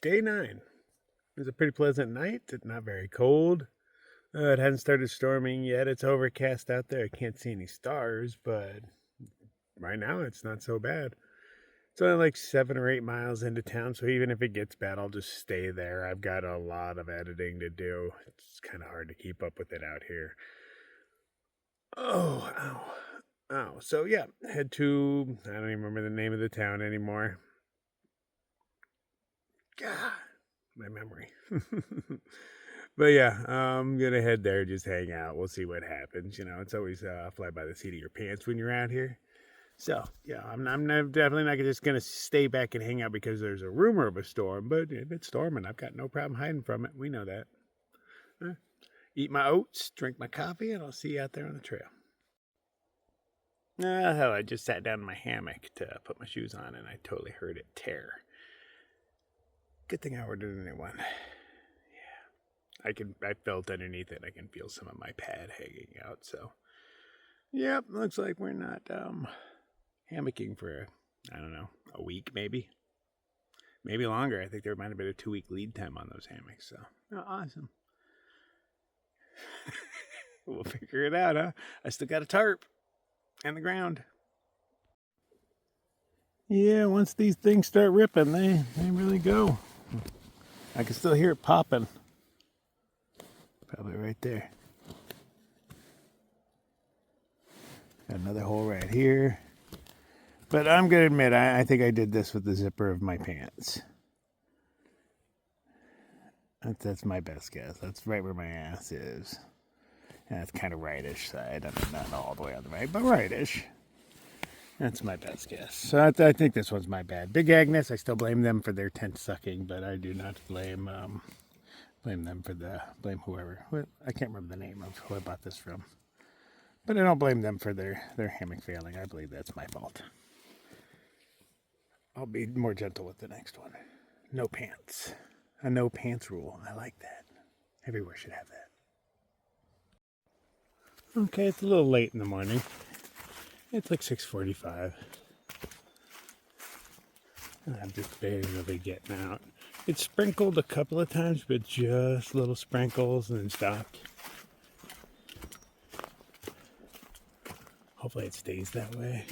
Day 9. It was a pretty pleasant night. It's not very cold. It hasn't started storming yet. It's overcast out there. I can't see any stars, but right now it's not so bad. It's only like 7 or 8 miles into town, so even if it gets bad, I'll just stay there. I've got a lot of editing to do. It's kind of hard to keep up with it out here. Oh, ow. Ow. So, yeah, head to, I don't even remember the name of the town anymore. God, my memory. But yeah, I'm going to head there, just hang out. We'll see what happens. You know, it's always fly by the seat of your pants when you're out here. So, yeah, I'm definitely not just going to stay back and hang out because there's a rumor of a storm. But if it's storming, I've got no problem hiding from it. We know that. Eat my oats, drink my coffee, and I'll see you out there on the trail. Hell, I just sat down in my hammock to put my shoes on, and I totally heard it tear. Good thing I ordered a new one. Yeah, I felt underneath it. I can feel some of my pad hanging out. So, yep, looks like we're not hammocking for, I don't know, a week maybe longer. I think there might have been a 2-week lead time on those hammocks. So, awesome. We'll figure it out, huh? I still got a tarp and the ground. Yeah, once these things start ripping, they really go. I can still hear it popping. Probably right there. Got another hole right here. But I'm going to admit, I think I did this with the zipper of my pants. That's my best guess. That's right where my ass is. And that's kind of rightish side. I mean, not all the way on the right, but rightish. That's my best guess. So I think this one's my bad. Big Agnes, I still blame them for their tent sucking, but I do not blame them for blame whoever. I can't remember the name of who I bought this from. But I don't blame them for their hammock failing. I believe that's my fault. I'll be more gentle with the next one. No pants. A no pants rule. I like that. Everywhere should have that. Okay, it's a little late in the morning. It's like 6:45. I'm just barely getting out. It sprinkled a couple of times, but just little sprinkles and then stopped. Hopefully it stays that way.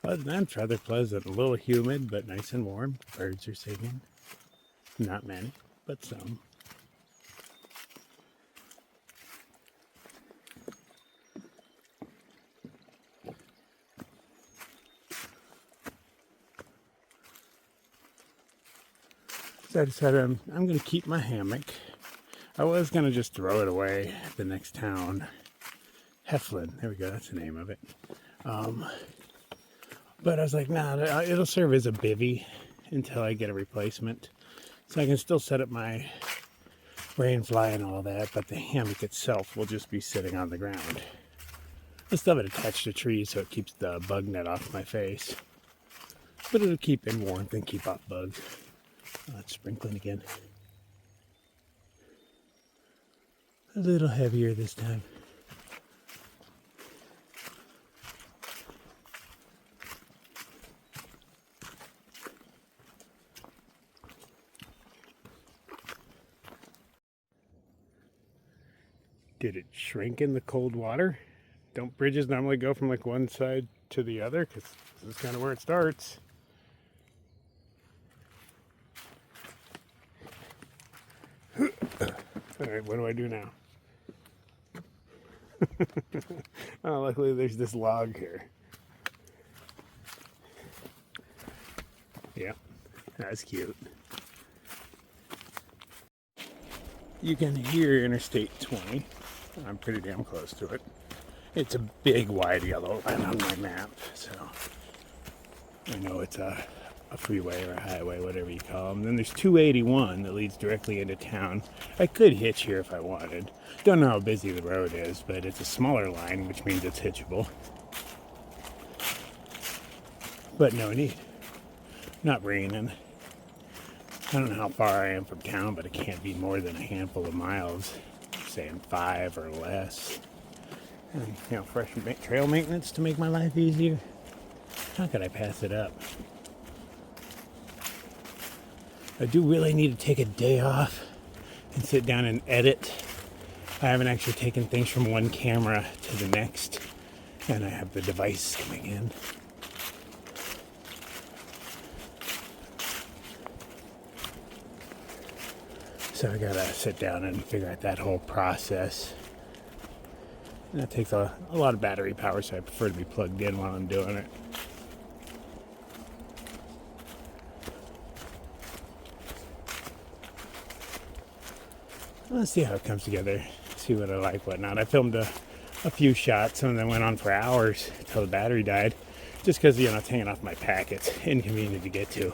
Other than that, it's rather pleasant. A little humid, but nice and warm. Birds are singing. Not many, but some. So I decided I'm going to keep my hammock. I was going to just throw it away at the next town. Heflin, there we go, that's the name of it. But I was like, nah, it'll serve as a bivvy until I get a replacement. So I can still set up my rain fly and all that, but the hammock itself will just be sitting on the ground. I still have it attached to trees so it keeps the bug net off my face. But it'll keep in warmth and keep off bugs. Oh, it's sprinkling again. A little heavier this time. Did it shrink in the cold water? Don't bridges normally go from like one side to the other? Because this is kind of where it starts. Alright, what do I do now? Oh, luckily there's this log here. Yeah, that's cute. You can hear Interstate 20. I'm pretty damn close to it. It's a big wide yellow line on my map, so I know it's a freeway or a highway, whatever you call them. Then there's 281 that leads directly into town. I could hitch here if I wanted. Don't know how busy the road is, but it's a smaller line, which means it's hitchable. But no need. Not raining. I don't know how far I am from town, but it can't be more than a handful of miles. Saying 5 or less. And, you know, fresh trail maintenance to make my life easier. How could I pass it up? I do really need to take a day off and sit down and edit. I haven't actually taken things from one camera to the next, and I have the device coming in. So I gotta sit down and figure out that whole process. And that takes a lot of battery power, so I prefer to be plugged in while I'm doing it. Let's see how it comes together, see what I like, whatnot. I filmed a few shots, some of them went on for hours until the battery died, just because, you know, it's hanging off my pack. It's inconvenient to get to.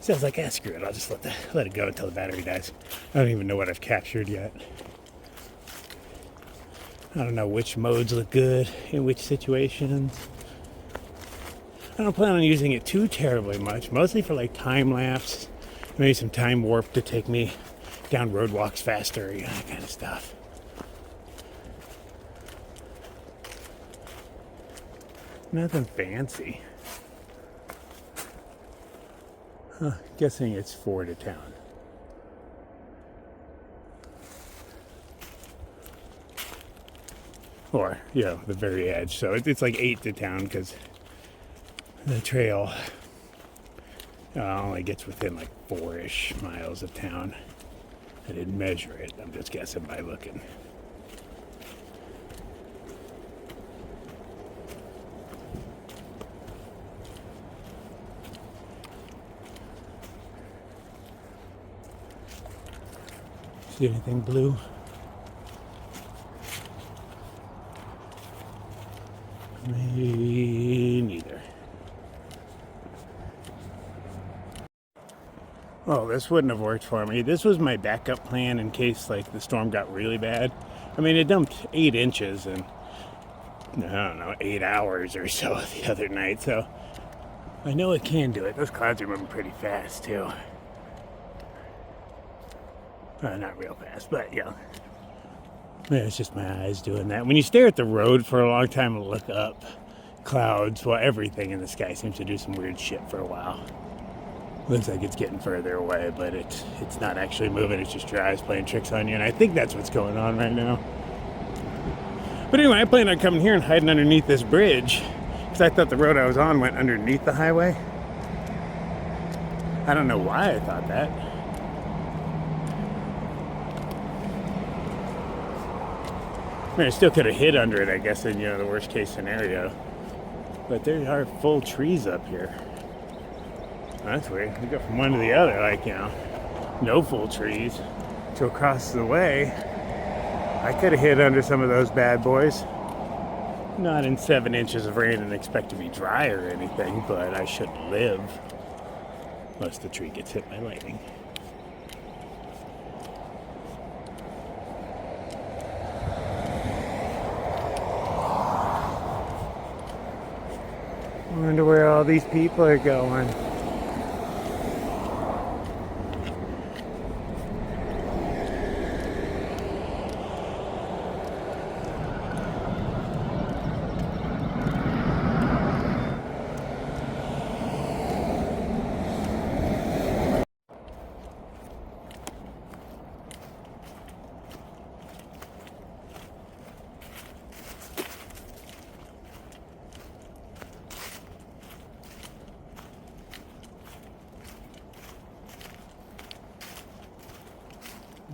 So I was like, screw it, I'll just let it go until the battery dies. I don't even know what I've captured yet. I don't know which modes look good in which situations. I don't plan on using it too terribly much, mostly for like time lapse, maybe some time warp to take me down road walks faster, you know, that kind of stuff. Nothing fancy. Guessing it's 4 to town. Or, you know, the very edge. So it's like 8 to town because the trail only gets within like 4-ish miles of town. I didn't measure it. I'm just guessing by looking. See anything blue? Me neither. Oh, this wouldn't have worked for me. This was my backup plan in case like the storm got really bad. I mean, it dumped 8 inches in, I don't know, 8 hours or so the other night. So I know it can do it. Those clouds are moving pretty fast too. Not real fast, but yeah. Yeah, it's just my eyes doing that. When you stare at the road for a long time and look up, clouds, well, everything in the sky seems to do some weird shit for a while. Looks like it's getting further away, but it's not actually moving. It's just your eyes playing tricks on you, and I think that's what's going on right now. But anyway, I planned on coming here and hiding underneath this bridge because I thought the road I was on went underneath the highway. I don't know why I thought that. I mean, I still could have hid under it, I guess, in, you know, the worst case scenario. But there are full trees up here. That's weird. We go from one to the other, like, you know, no full trees. To across the way, I could have hid under some of those bad boys. Not in 7 inches of rain and expect to be dry or anything, but I shouldn't live unless the tree gets hit by lightning. I wonder where all these people are going.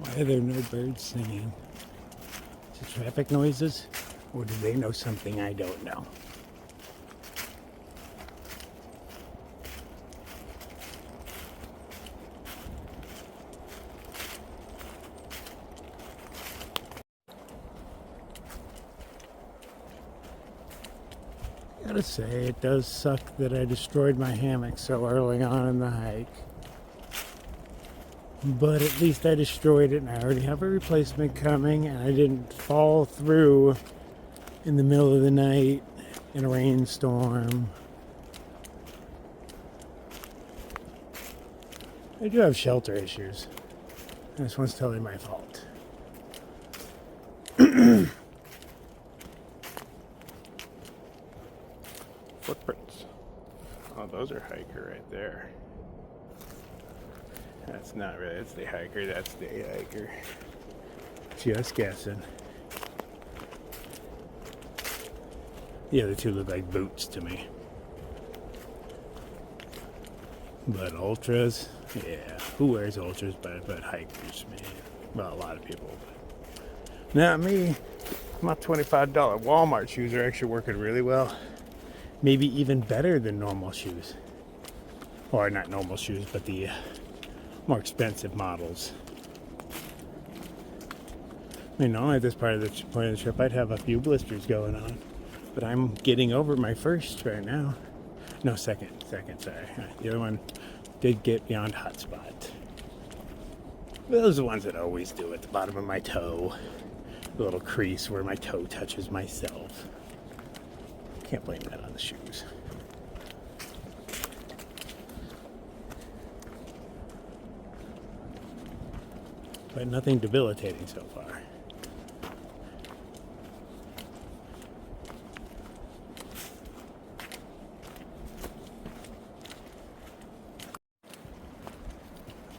Why are there no birds singing? Is it traffic noises? Or do they know something I don't know? I gotta say, it does suck that I destroyed my hammock so early on in the hike. But at least I destroyed it and I already have a replacement coming, and I didn't fall through in the middle of the night in a rainstorm. I do have shelter issues. This one's totally my fault. Footprints. Oh, those are hiker right there. That's not really, that's the hiker, that's the hiker. Just guessing. The other two look like boots to me. But ultras, yeah. Who wears ultras but hikers, man? Well, a lot of people. But not me. My $25 Walmart shoes are actually working really well. Maybe even better than normal shoes. Or not normal shoes, but the more expensive models. I mean, normally at this point of the trip, I'd have a few blisters going on. But I'm getting over my first right now. No, second, sorry. The other one did get beyond hot spot. Those are the ones that I always do at the bottom of my toe. The little crease where my toe touches myself. Can't blame that on the shoes. But nothing debilitating so far.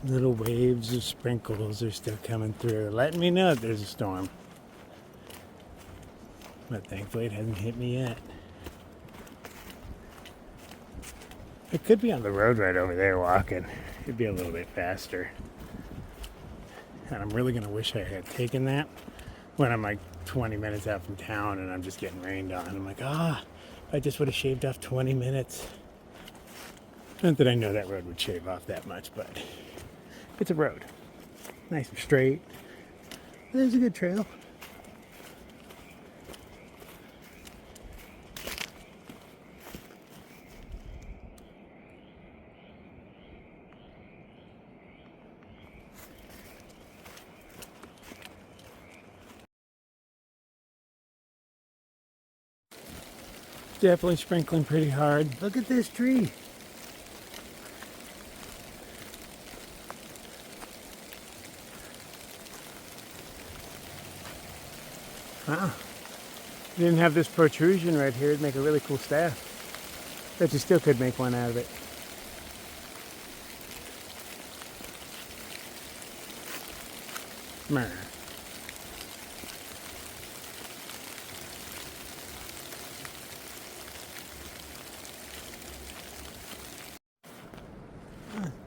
Little waves of sprinkles are still coming through, letting me know that there's a storm. But thankfully it hasn't hit me yet. It could be on the road right over there walking. It'd be a little bit faster. And I'm really going to wish I had taken that when I'm like 20 minutes out from town and I'm just getting rained on. I'm like, I just would have shaved off 20 minutes. Not that I know that road would shave off that much, but it's a road. Nice and straight. There's a good trail. Definitely sprinkling pretty hard. Look at this tree. Wow. If you didn't have this protrusion right here, it'd make a really cool staff. Bet you still could make one out of it. Meh.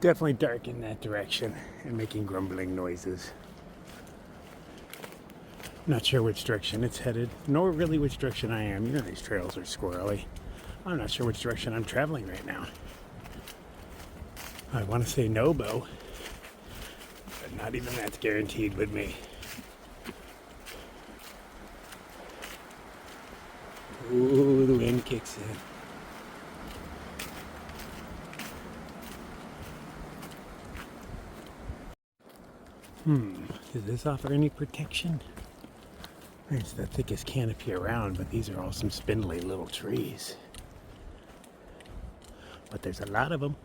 Definitely dark in that direction and making grumbling noises. Not sure which direction it's headed, nor really which direction I am. You know these trails are squirrely. I'm not sure which direction I'm traveling right now. I want to say Nobo, but not even that's guaranteed with me. Ooh, the wind kicks in. Does this offer any protection? It's the thickest canopy around, but these are all some spindly little trees. But there's a lot of them.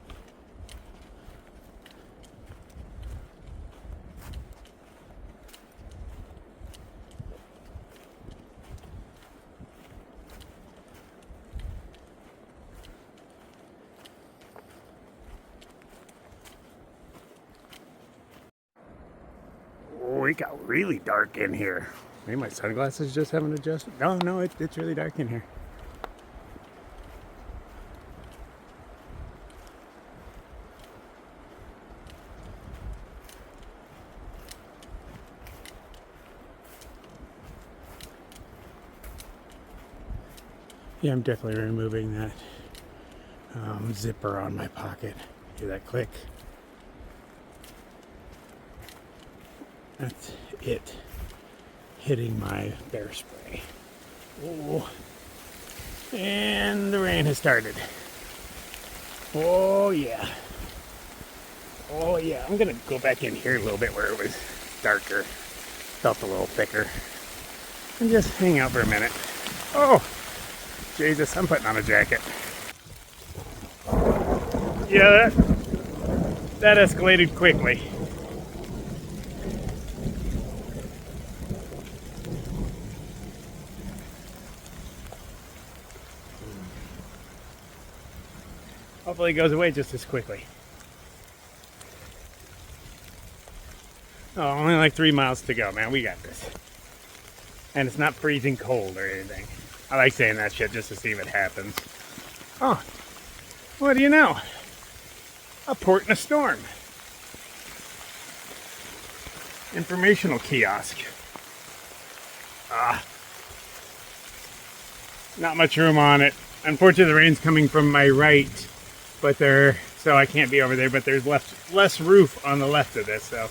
Oh, it got really dark in here. Maybe my sunglasses just haven't adjusted. No, it's really dark in here. Yeah, I'm definitely removing that zipper on my pocket. Hear that click? That's it hitting my bear spray. Oh, and the rain has started. Oh yeah. Oh yeah, I'm gonna go back in here a little bit where it was darker, felt a little thicker, and just hang out for a minute. Oh, Jesus, I'm putting on a jacket. Yeah, that escalated quickly. Hopefully it goes away just as quickly. Oh, only like 3 miles to go, man. We got this. And it's not freezing cold or anything. I like saying that shit just to see if it happens. Oh, what do you know? A port in a storm. Informational kiosk. Not much room on it. Unfortunately, the rain's coming from my right, so I can't be over there, but there's less roof on the left of this, so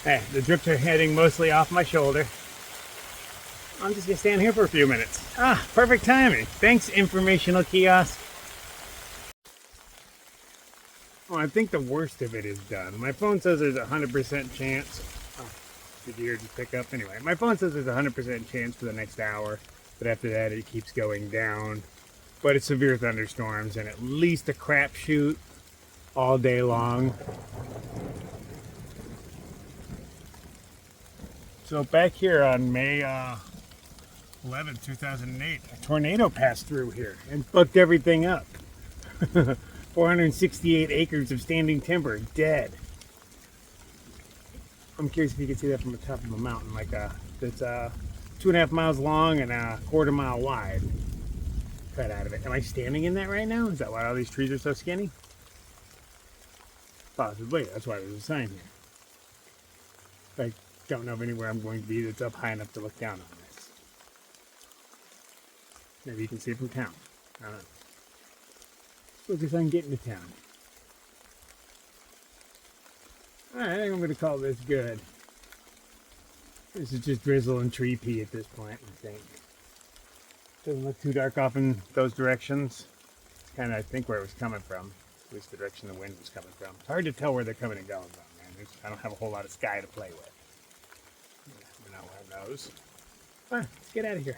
hey, the drips are heading mostly off my shoulder. I'm just gonna stand here for a few minutes. Perfect timing. Thanks, informational kiosk. Well, I think the worst of it is done. My phone says there's a 100% chance. Did you hear just pick up? Anyway, my phone says there's a 100% chance for the next hour, but after that it keeps going down. But it's severe thunderstorms and at least a crapshoot all day long. So back here on May 11, 2008, a tornado passed through here and fucked everything up. 468 acres of standing timber dead. I'm curious if you can see that from the top of a mountain, like that's 2.5 miles long and a 1/4 mile wide. Cut out of it. Am I standing in that right now? Is that why all these trees are so skinny? Possibly. That's why there's a sign here. I don't know of anywhere I'm going to be that's up high enough to look down on this. Maybe you can see it from town. I don't know. Focus on getting to town. Alright, I think I'm going to call this good. This is just drizzle and tree pea at this point, I think. Doesn't look too dark off in those directions. It's kind of, I think, where it was coming from. At least the direction the wind was coming from. It's hard to tell where they're coming and going from, man. I don't have a whole lot of sky to play with. No one knows. Alright, let's get out of here.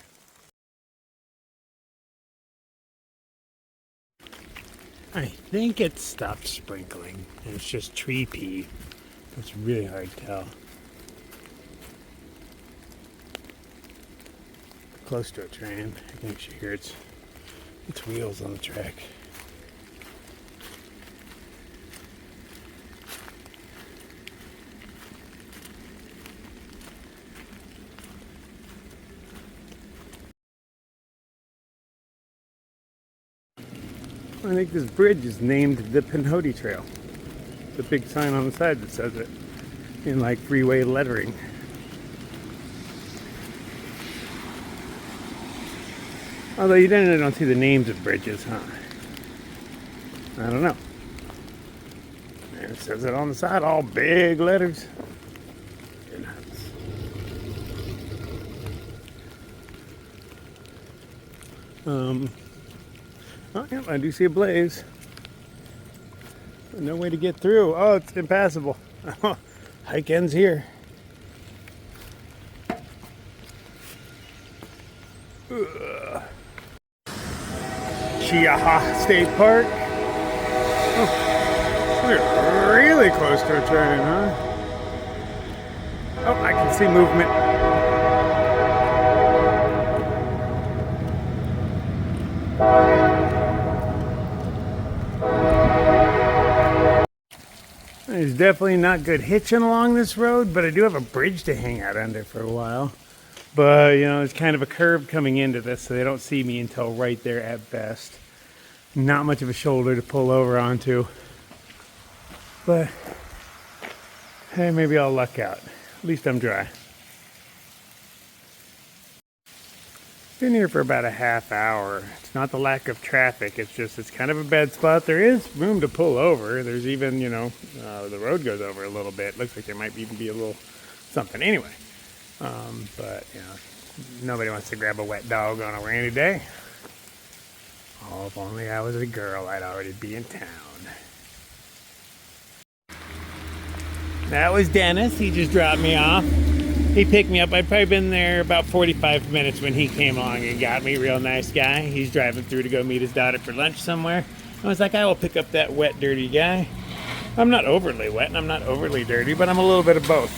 I think it stopped sprinkling, and it's just tree pea. It's really hard to tell. Close to a train. I can actually hear its wheels on the track. I think this bridge is named the Pinhoti Trail. The big sign on the side that says it in like freeway lettering. Although you generally don't see the names of bridges, huh? I don't know. And it says it on the side, all big letters. Oh, yeah, I do see a blaze. No way to get through. Oh, it's impassable. Hike ends here. Chiaha State Park. Oh, we're really close to a train, huh? Oh, I can see movement. There's definitely not good hitching along this road, but I do have a bridge to hang out under for a while. But, you know, it's kind of a curve coming into this, so they don't see me until right there at best. Not much of a shoulder to pull over onto. But, hey, maybe I'll luck out. At least I'm dry. Been here for about a half hour. It's not the lack of traffic, it's just it's kind of a bad spot. There is room to pull over. There's even, you know, the road goes over a little bit. Looks like there might even be a little something anyway. But, you know, nobody wants to grab a wet dog on a rainy day. Oh, if only I was a girl, I'd already be in town. That was Dennis. He just dropped me off. He picked me up. I'd probably been there about 45 minutes when he came along and got me. Real nice guy. He's driving through to go meet his daughter for lunch somewhere. I was like, I will pick up that wet, dirty guy. I'm not overly wet and I'm not overly dirty, but I'm a little bit of both.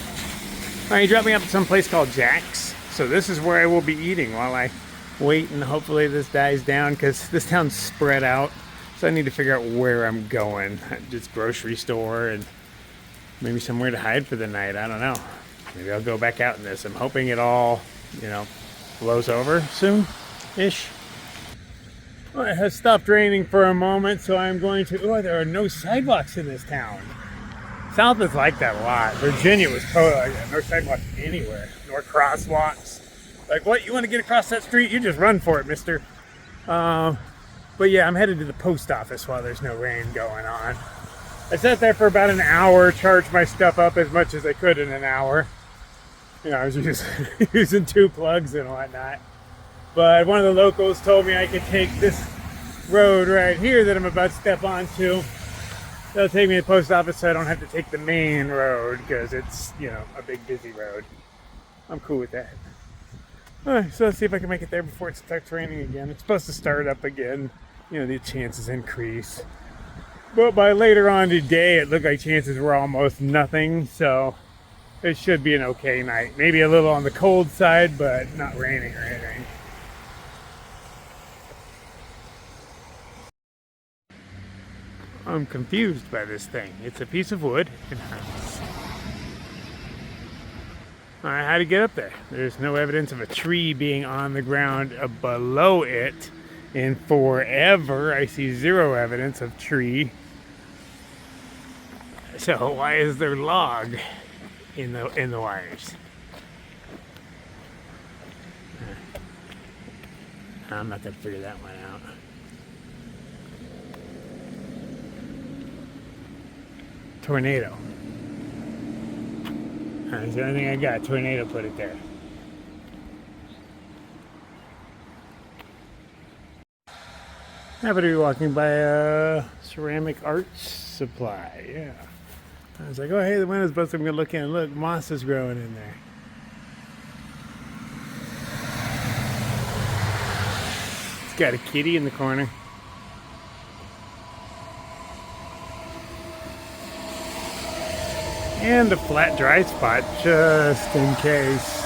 All right, he dropped me up at some place called Jack's. So this is where I will be eating while I wait and hopefully this dies down, because this town's spread out. So I need to figure out where I'm going. Just grocery store and maybe somewhere to hide for the night. I don't know. Maybe I'll go back out in this. I'm hoping it all, blows over soon-ish. Well, it has stopped raining for a moment, so I'm going to... Oh, there are no sidewalks in this town. South is like that a lot. Virginia was totally like that. No sidewalks anywhere. Nor crosswalks. Like, what? You want to get across that street? You just run for it, mister. But yeah, I'm headed to the post office while there's no rain going on. I sat there for about an hour, charged my stuff up as much as I could in an hour. I was using 2 plugs and whatnot. But one of the locals told me I could take this road right here that I'm about to step onto. They'll take me to the post office so I don't have to take the main road because it's, a big busy road. I'm cool with that. Alright, so let's see if I can make it there before it starts raining again. It's supposed to start up again. The chances increase. But by later on today, it looked like chances were almost nothing. So it should be an okay night. Maybe a little on the cold side, but not raining or anything. I'm confused by this thing. It's a piece of wood. Alright, how to get up there? There's no evidence of a tree being on the ground below it. In forever, I see 0 evidence of tree. So why is there log in the wires? I'm not gonna figure that one out. Tornado. Is there anything I got? Tornado, put it there. Happen to be walking by a ceramic arts supply. Yeah. I was like, oh, hey, the window's busted. I'm going to look in. Look, moss is growing in there. It's got a kitty in the corner. And a flat dry spot just in case.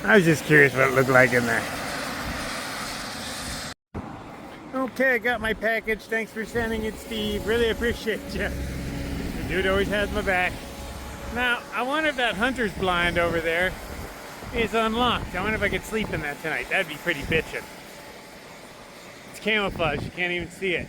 I was just curious what it looked like in there. Okay, I got my package. Thanks for sending it, Steve. Really appreciate you. The dude always has my back. Now, I wonder if that hunter's blind over there is unlocked. I wonder if I could sleep in that tonight. That'd be pretty bitchin'. It's camouflage. You can't even see it.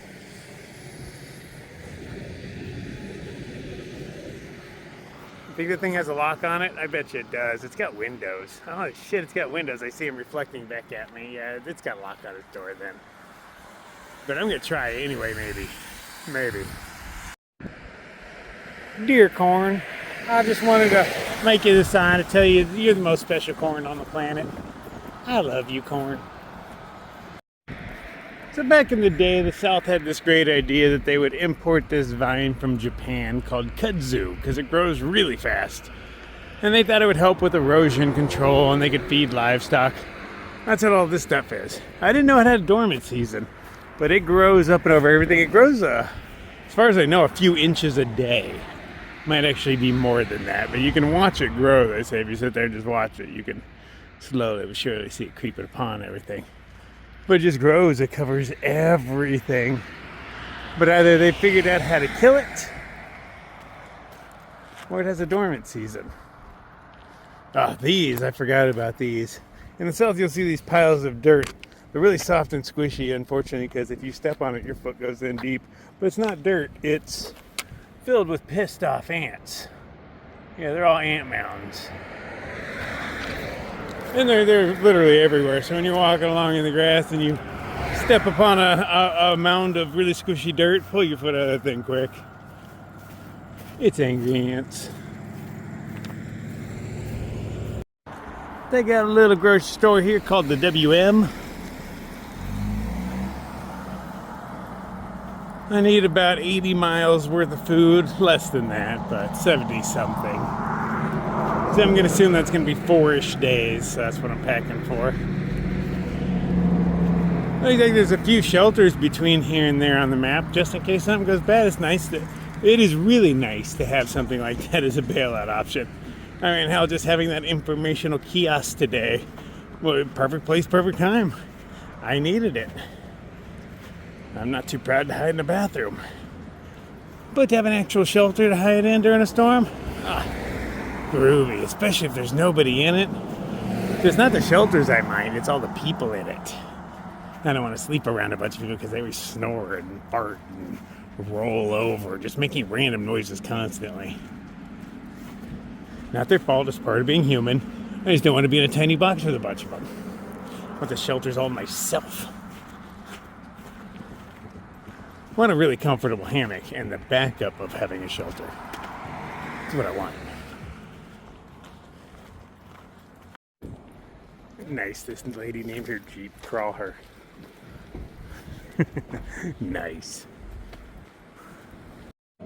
Think the thing has a lock on it? I bet you it does. It's got windows. Oh shit, it's got windows. I see them reflecting back at me. Yeah, it's got a lock on its door then. But I'm gonna try it anyway, maybe. Maybe. Dear corn, I just wanted to make you the sign to tell you you're the most special corn on the planet. I love you, corn. So back in the day, the South had this great idea that they would import this vine from Japan called kudzu because it grows really fast. And they thought it would help with erosion control and they could feed livestock. That's what all this stuff is. I didn't know it had a dormant season, but it grows up and over everything. It grows, as far as I know, a few inches a day. Might actually be more than that, but you can watch it grow, they say. If you sit there and just watch it, you can slowly but surely see it creeping upon everything. But it just grows, it covers everything. But either they figured out how to kill it, or it has a dormant season. These, I forgot about these. In the South, you'll see these piles of dirt. They're really soft and squishy, unfortunately, because if you step on it, your foot goes in deep. But it's not dirt, it's filled with pissed off ants. Yeah, they're all ant mounds. And they're literally everywhere. So when you're walking along in the grass and you step upon a mound of really squishy dirt, pull your foot out of that thing quick. It's angry ants. They got a little grocery store here called the WM. I need about 80 miles worth of food. Less than that, but 70 something. So I'm going to assume that's going to be 4-ish days. So that's what I'm packing for. I think there's a few shelters between here and there on the map, just in case something goes bad. It is really nice to have something like that as a bailout option. I mean, hell, just having that informational kiosk today. Well, perfect place, perfect time. I needed it. I'm not too proud to hide in the bathroom. But to have an actual shelter to hide in during a storm, groovy, especially if there's nobody in it. It's not the shelters I mind, it's all the people in it. I don't want to sleep around a bunch of people because they always snore and fart and roll over, just making random noises constantly. Not their fault, it's part of being human. I just don't want to be in a tiny box with a bunch of them. I want the shelters all myself. I want a really comfortable hammock and the backup of having a shelter. That's what I want. Nice, this lady named her Jeep Crawler. Nice. I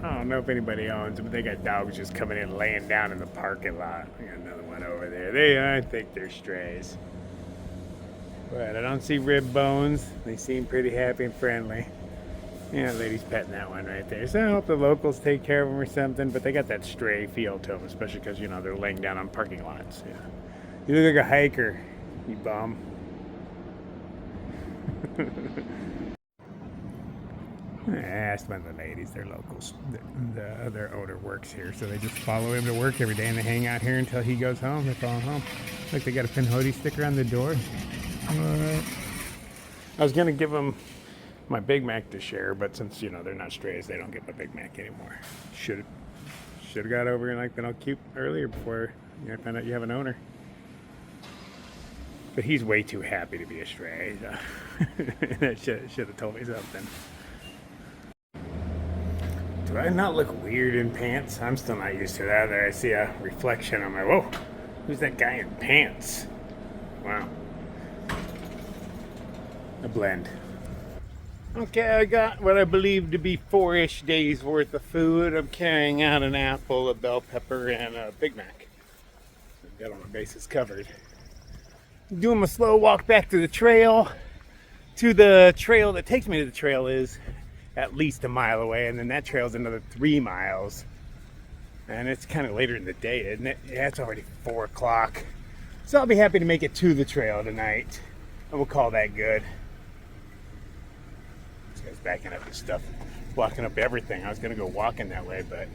don't know if anybody owns them, but they got dogs just coming in laying down in the parking lot. We got another one over there. I think they're strays. But I don't see rib bones. They seem pretty happy and friendly. Yeah, lady's petting that one right there. So I hope the locals take care of them or something, but they got that stray feel to them, especially because, you know, they're laying down on parking lots. Yeah. You look like a hiker, you bum. I asked one of the ladies, they're locals. The other owner works here, so they just follow him to work every day and they hang out here until he goes home. They follow home. Like they got a Pinhoti sticker on the door. Alright. I was going to give them my Big Mac to share, but since, you know, they're not strays, they don't get my Big Mac anymore. Should have got over and like been all cute earlier before I found out you have an owner. But he's way too happy to be a stray. So that should have told me something. Do I not look weird in pants? I'm still not used to that. There I see a reflection on my, whoa, who's that guy in pants? Wow. A blend. Okay, I got what I believe to be 4-ish days worth of food. I'm carrying out an apple, a bell pepper, and a Big Mac. I've got all my bases covered. Doing my slow walk back to the trail. The trail that takes me to the trail is at least a mile away, and then that trail is another 3 miles. And it's kind of later in the day, isn't it? Yeah, it's already 4 o'clock. So I'll be happy to make it to the trail tonight. And we'll call that good. This guy's backing up his stuff, blocking up everything. I was going to go walking that way, but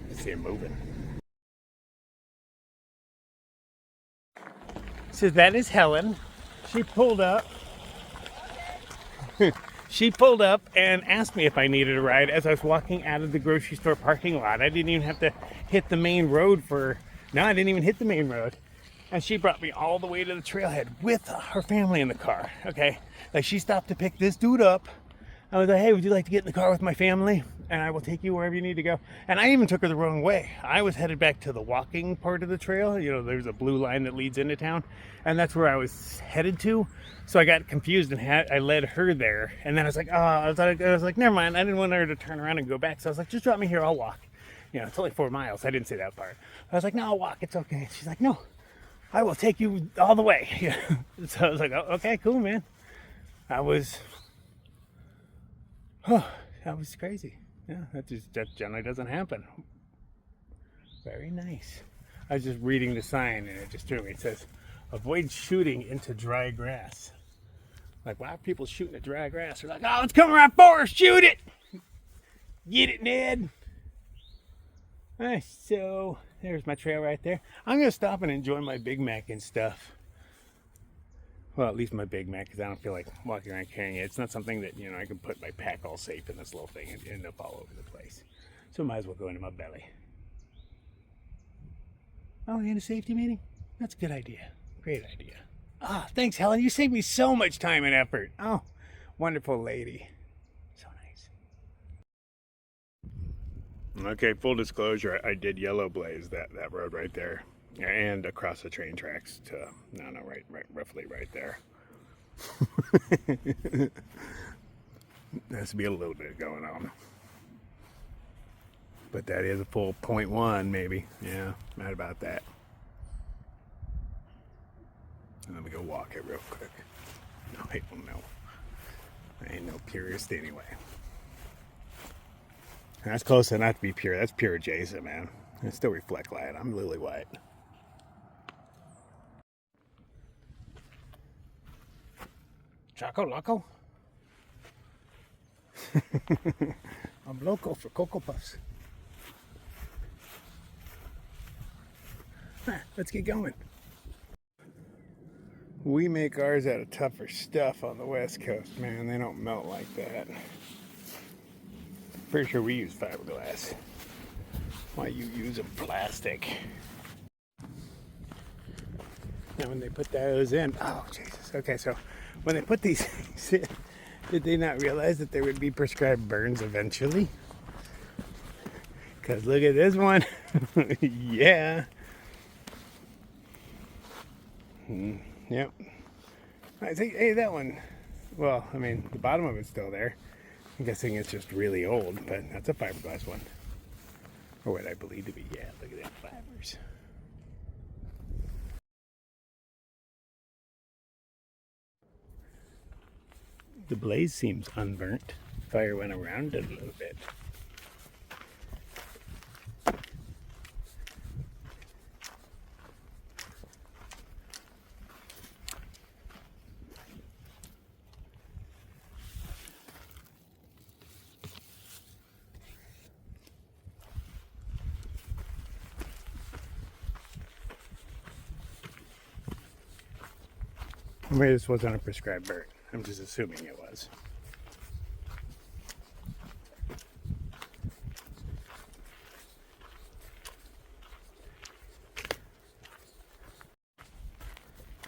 I see him moving. So that is Helen. She pulled up. She pulled up and asked me if I needed a ride as I was walking out of the grocery store parking lot. I didn't even have to hit the main road I didn't even hit the main road. And she brought me all the way to the trailhead with her family in the car, okay? Like, she stopped to pick this dude up. I was like, hey, would you like to get in the car with my family? And I will take you wherever you need to go. And I even took her the wrong way. I was headed back to the walking part of the trail. You know, there's a blue line that leads into town. And that's where I was headed to. So I got confused and I led her there. And then I was like, I was like, never mind. I didn't want her to turn around and go back. So I was like, just drop me here, I'll walk. You know, it's only 4 miles. I didn't say that part. I was like, no, I'll walk, it's okay. She's like, no, I will take you all the way. Yeah. So I was like, oh, okay, cool, man. That was crazy. Yeah, that generally doesn't happen. Very nice. I was just reading the sign and it just threw me. It says, avoid shooting into dry grass. Like, why are people shooting at dry grass? They're like, oh, it's coming right for us, shoot it! Get it, Ned! Alright, so there's my trail right there. I'm going to stop and enjoy my Big Mac and stuff. Well, at least my Big Mac, because I don't feel like walking around carrying it. It's not something that, you know, I can put my pack all safe in this little thing and end up all over the place. So I might as well go into my belly. Oh, in a safety meeting? That's a good idea. Great idea. Ah, thanks, Helen. You saved me so much time and effort. Oh, wonderful lady. So nice. Okay, full disclosure, I did yellow blaze that road right there. And across the train tracks to, right, roughly right there. There has to be a little bit going on. But that is a full 0.1 maybe. Yeah, not about that. And let me go walk it real quick. No, people know. I ain't no purist anyway. That's close enough to be pure. That's pure adjacent, man. I still reflect light. I'm lily white. Choco Loco? I'm local for Cocoa Puffs. Let's get going. We make ours out of tougher stuff on the West Coast, man. They don't melt like that. Pretty sure we use fiberglass. Why you using plastic? And when they put those in, oh Jesus. Okay, so when they put these things in, did they not realize that there would be prescribed burns eventually? Because look at this one. Yeah. Yep. I think, hey, that one. Well, I mean, the bottom of it's still there. I'm guessing it's just really old, but that's a fiberglass one. Or what I believe to be. Yeah, look at that fibers. The blaze seems unburnt. Fire went around it a little bit. Maybe this wasn't a prescribed burn. I'm just assuming it was.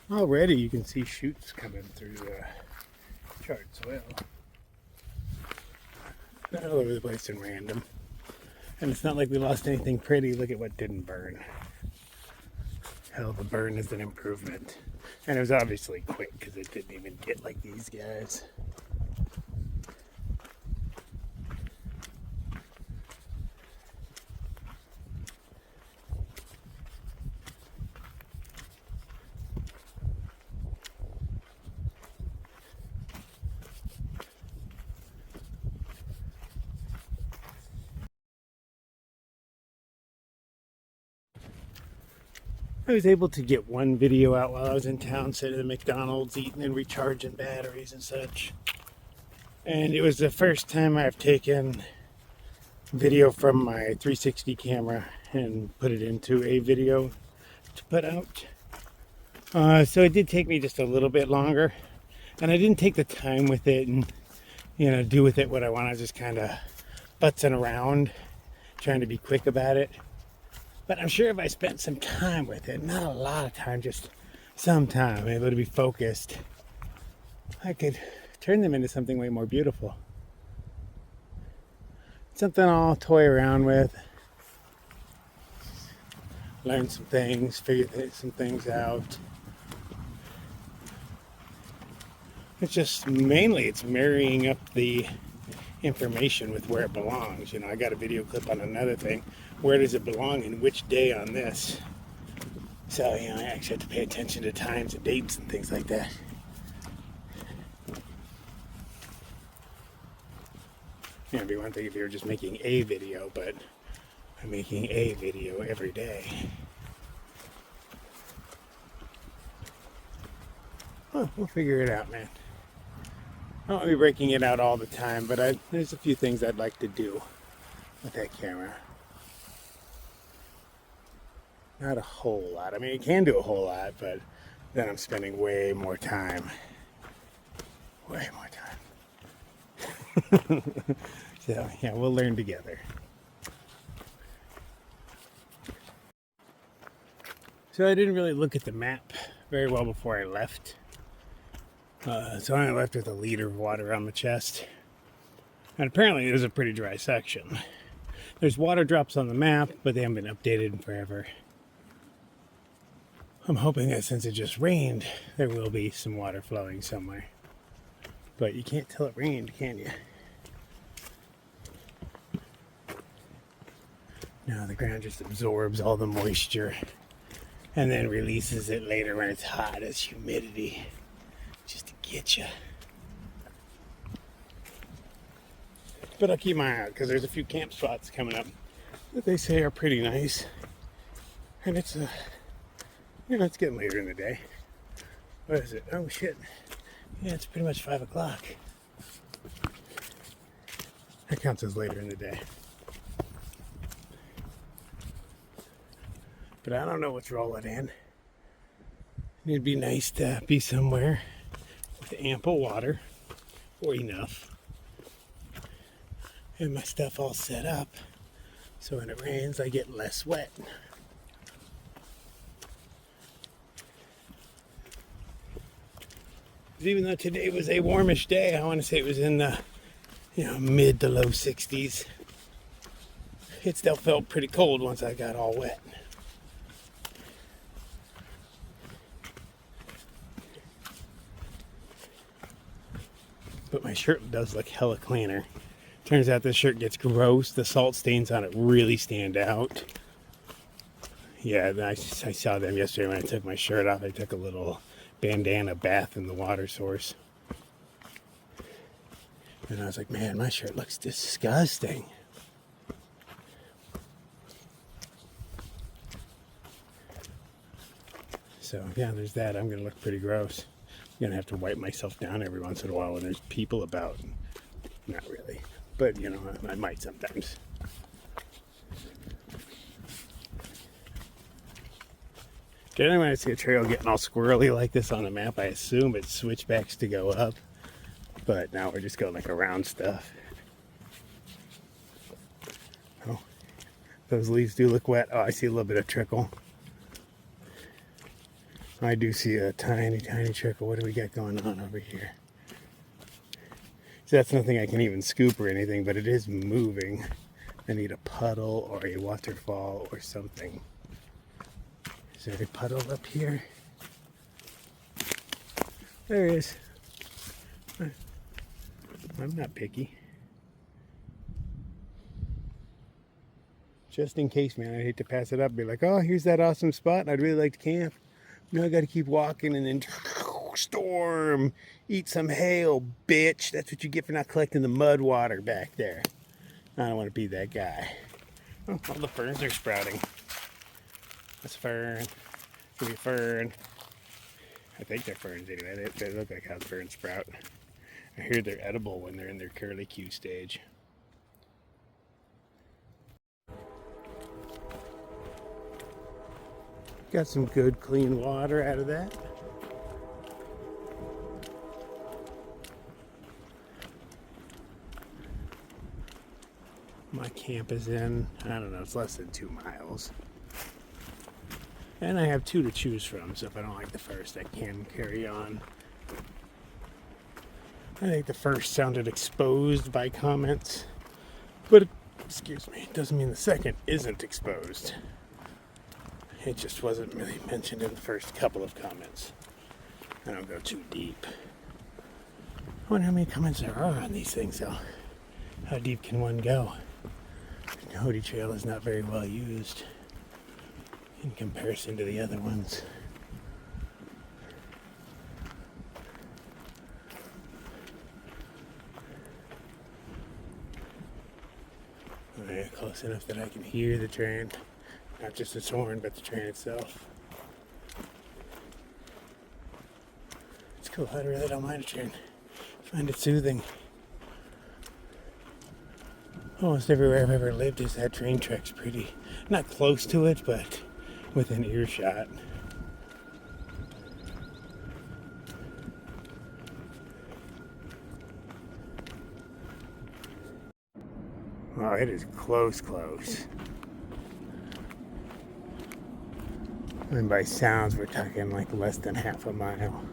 Already you can see shoots coming through the charred soil. Not all over the place and random. And it's not like we lost anything pretty. Look at what didn't burn. Hell, the burn is an improvement. And it was obviously quick because it didn't even get like these guys. I was able to get one video out while I was in town, sitting at McDonald's, eating and recharging batteries and such. And it was the first time I've taken video from my 360 camera and put it into a video to put out. So it did take me just a little bit longer. And I didn't take the time with it and, do with it what I want. I was just kind of butzing around, trying to be quick about it. But I'm sure if I spent some time with it, not a lot of time, just some time, able to be focused, I could turn them into something way more beautiful. Something I'll toy around with, learn some things, figure some things out. It's just mainly it's marrying up the information with where it belongs. I got a video clip on another thing. Where does it belong and which day on this? So, I actually have to pay attention to times and dates and things like that. It'd be one thing if you were just making a video, but I'm making a video every day. Well, we'll figure it out, man. I won't be breaking it out all the time, but there's a few things I'd like to do with that camera. Not a whole lot. I mean, it can do a whole lot, but then I'm spending way more time. Way more time. So, yeah, we'll learn together. So I didn't really look at the map very well before I left. So I left with a liter of water on the chest. And apparently it was a pretty dry section. There's water drops on the map, but they haven't been updated in forever. I'm hoping that since it just rained, there will be some water flowing somewhere. But you can't tell it rained, can you? No, the ground just absorbs all the moisture and then releases it later when it's hot as humidity, just to get you. But I'll keep my eye out because there's a few camp spots coming up that they say are pretty nice. And it's it's getting later in the day. What is it? Oh shit. Yeah, it's pretty much 5 o'clock. counts as later in the day. But I don't know what's rolling in. It'd be nice to be somewhere with ample water, or enough, and my stuff all set up, so when it rains I get less wet. Even though today was a warmish day, I want to say it was in the mid to low 60s, it still felt pretty cold once I got all wet. But my shirt does look hella cleaner. Turns out this shirt gets gross. The salt stains on it really stand out. Yeah, I saw them yesterday when I took my shirt off. I took a little bandana bath in the water source. And I was like, man, my shirt looks disgusting. So yeah, there's that. I'm gonna look pretty gross. I'm gonna have to wipe myself down every once in a while when there's people about. Not really, but I might sometimes. Generally, when I see a trail getting all squirrely like this on the map, I assume it's switchbacks to go up. But now we're just going like around stuff. Oh, those leaves do look wet. Oh, I see a little bit of trickle. I do see a tiny, tiny trickle. What do we got going on over here? So that's nothing I can even scoop or anything, but it is moving. I need a puddle or a waterfall or something. Is there a puddle up here? There is. I'm not picky. Just in case, man. I'd hate to pass it up. Be like, oh, here's that awesome spot. I'd really like to camp. I got to keep walking and then storm. Eat some hail, bitch. That's what you get for not collecting the mud water back there. I don't want to be that guy. Oh, all the ferns are sprouting. That's fern. Could be fern. I think they're ferns anyway. They look like how ferns sprout. I hear they're edible when they're in their curlicue stage. Got some good clean water out of that. My camp is in, I don't know, it's less than 2 miles. And I have 2 to choose from, so if I don't like the first, I can carry on. I think the first sounded exposed by comments, but, excuse me, it doesn't mean the second isn't exposed. It just wasn't really mentioned in the first couple of comments. I don't go too deep. I wonder how many comments there are on these things, though. How deep can one go? The Pinhoti Trail is not very well used in comparison to the other ones. Alright, close enough that I can hear the train. Not just its horn, but the train itself. It's cool. I really don't mind a train. I find it soothing. Almost everywhere I've ever lived has had train tracks pretty, not close to it, but within earshot. Oh, it is close. And by sounds, we're talking like less than half a mile.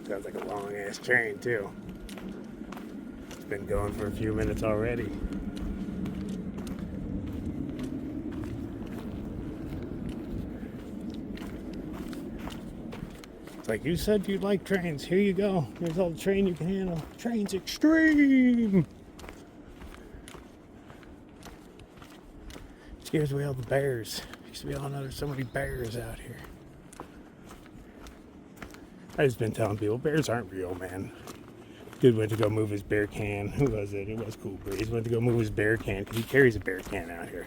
Sounds like a long ass train too. It's been going for a few minutes already. It's like, you said you'd like trains. Here you go. Here's all the train you can handle. Train's extreme. Scares away all the bears. Because we all know there's so many bears out here. I've just been telling people, bears aren't real, man. Dude went to go move his beer can. Who was it? It was Cool Breeze. Went to go move his beer can because he carries a beer can out here.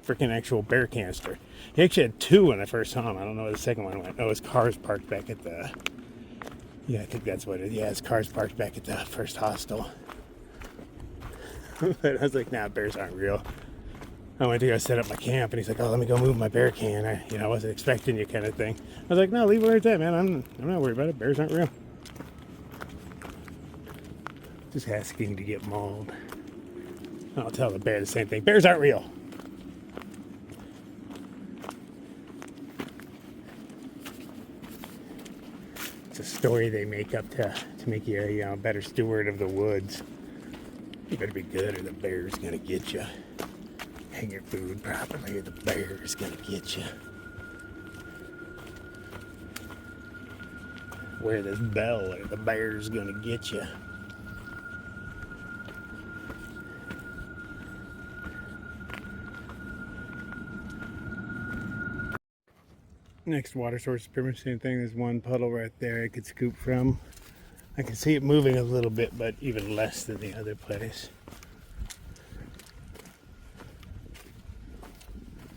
Freaking actual beer canister. He actually had two when I first saw him. I don't know where the second one went. Oh, his car's parked back at the... Yeah, I think that's what it is. Yeah, his car's parked back at the first hostel. But I was like, nah, bears aren't real. I went to go set up my camp, and he's like, oh, let me go move my bear can. I wasn't expecting you, kind of thing. I was like, no, leave it where it's at, man. I'm not worried about it. Bears aren't real. Just asking to get mauled. I'll tell the bear the same thing. Bears aren't real. It's a story they make up to make you a better steward of the woods. You better be good or the bear's gonna get you. Hang your food properly or the bear's gonna get you. Wear this bell or the bear's gonna get you. Next water source is pretty much the same thing. There's one puddle right there I could scoop from. I can see it moving a little bit, but even less than the other place.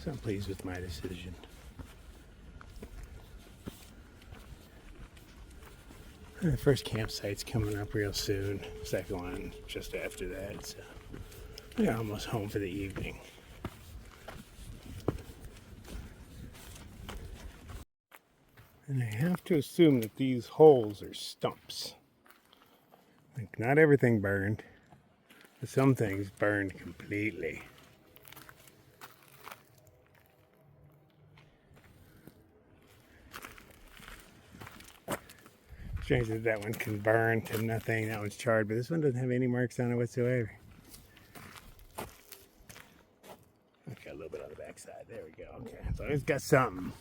So I'm pleased with my decision. The first campsite's coming up real soon. Second one just after that. So we're almost home for the evening. And I have to assume that these holes are stumps. Like, not everything burned, but some things burned completely. Strange that that one can burn to nothing. That one's charred, but this one doesn't have any marks on it whatsoever. Okay, a little bit on the backside. There we go. Okay, so it's got something.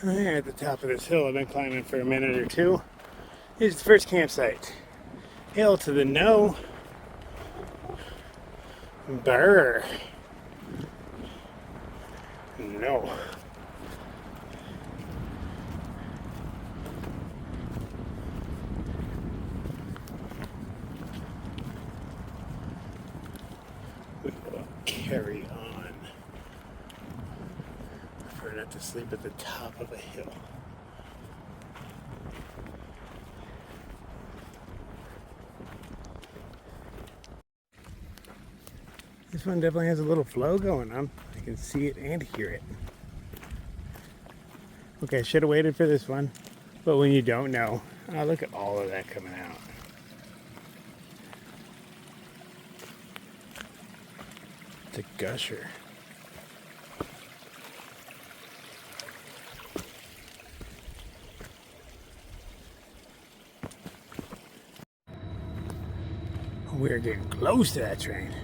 Here at the top of this hill I've been climbing for a minute or two. Here's the first campsite. Hill to the no. Brr. No. We will carry on. Not to sleep at the top of a hill. This one definitely has a little flow going on. I can see it and hear it. Okay, I should have waited for this one. But when you don't know, look at all of that coming out. It's a gusher. We're getting close to that train.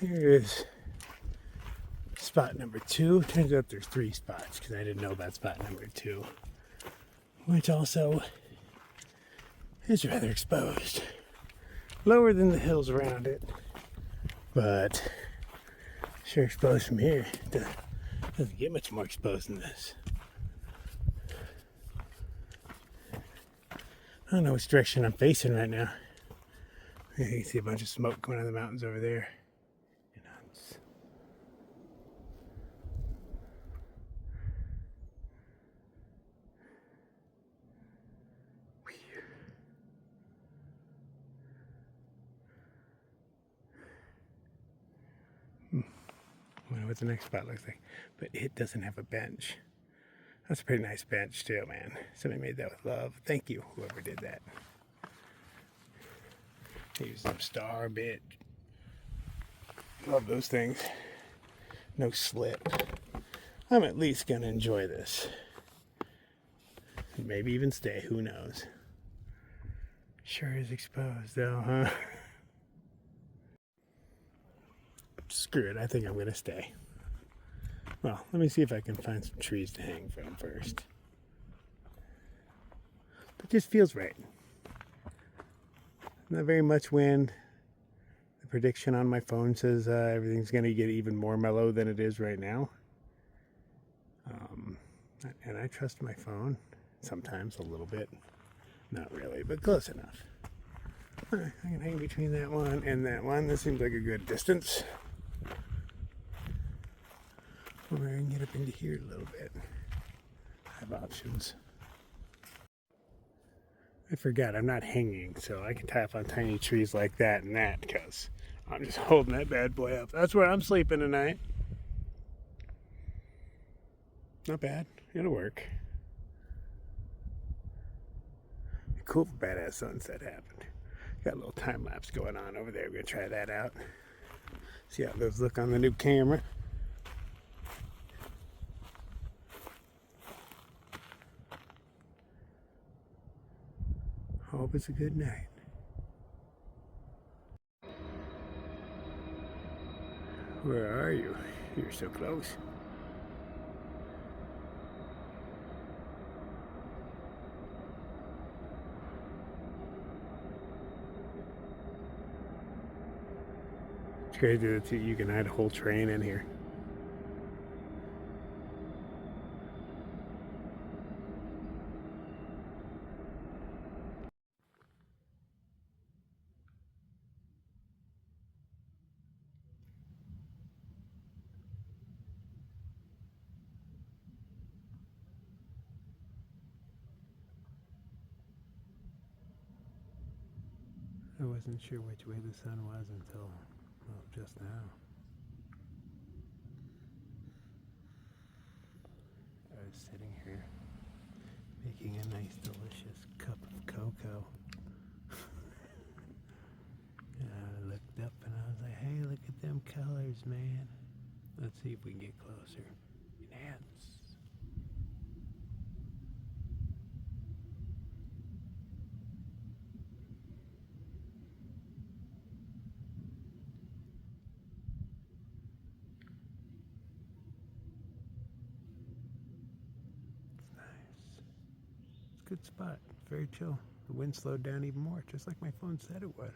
Here's spot number 2. Turns out there's 3 spots because I didn't know about spot number 2, which also is rather exposed. Lower than the hills around it, but sure exposed from here. Doesn't get much more exposed than this. I don't know which direction I'm facing right now. You can see a bunch of smoke coming out of the mountains over there. I wonder what the next spot looks like. But it doesn't have a bench. That's a pretty nice bench too, man. Somebody made that with love. Thank you, whoever did that. Here's some star bit. Love those things. No slip. I'm at least gonna enjoy this. Maybe even stay, who knows. Sure is exposed though, huh? Screw it, I think I'm gonna stay. Well, let me see if I can find some trees to hang from first. It just feels right. Not very much wind. The prediction on my phone says everything's gonna get even more mellow than it is right now. And I trust my phone sometimes a little bit. Not really, but close enough. Right, I can hang between that one and that one. This seems like a good distance. Or I can get up into here a little bit. I have options. I forgot I'm not hanging, so I can tie up on tiny trees like that and that because I'm just holding that bad boy up. That's where I'm sleeping tonight. Not bad. It'll work. Cool badass sunset happened. Got a little time lapse going on over there. We're gonna try that out. See how those look on the new camera. Hope it's a good night. Where are you? You're so close. It's crazy that you can hide a whole train in here. I wasn't sure which way the sun was until, well, just now. I was sitting here making a nice, delicious cup of cocoa. And I looked up and I was like, hey, look at them colors, man. Let's see if we can get closer. Enhance. Nice. It's a good spot. Very chill. The wind slowed down even more, just like my phone said it would.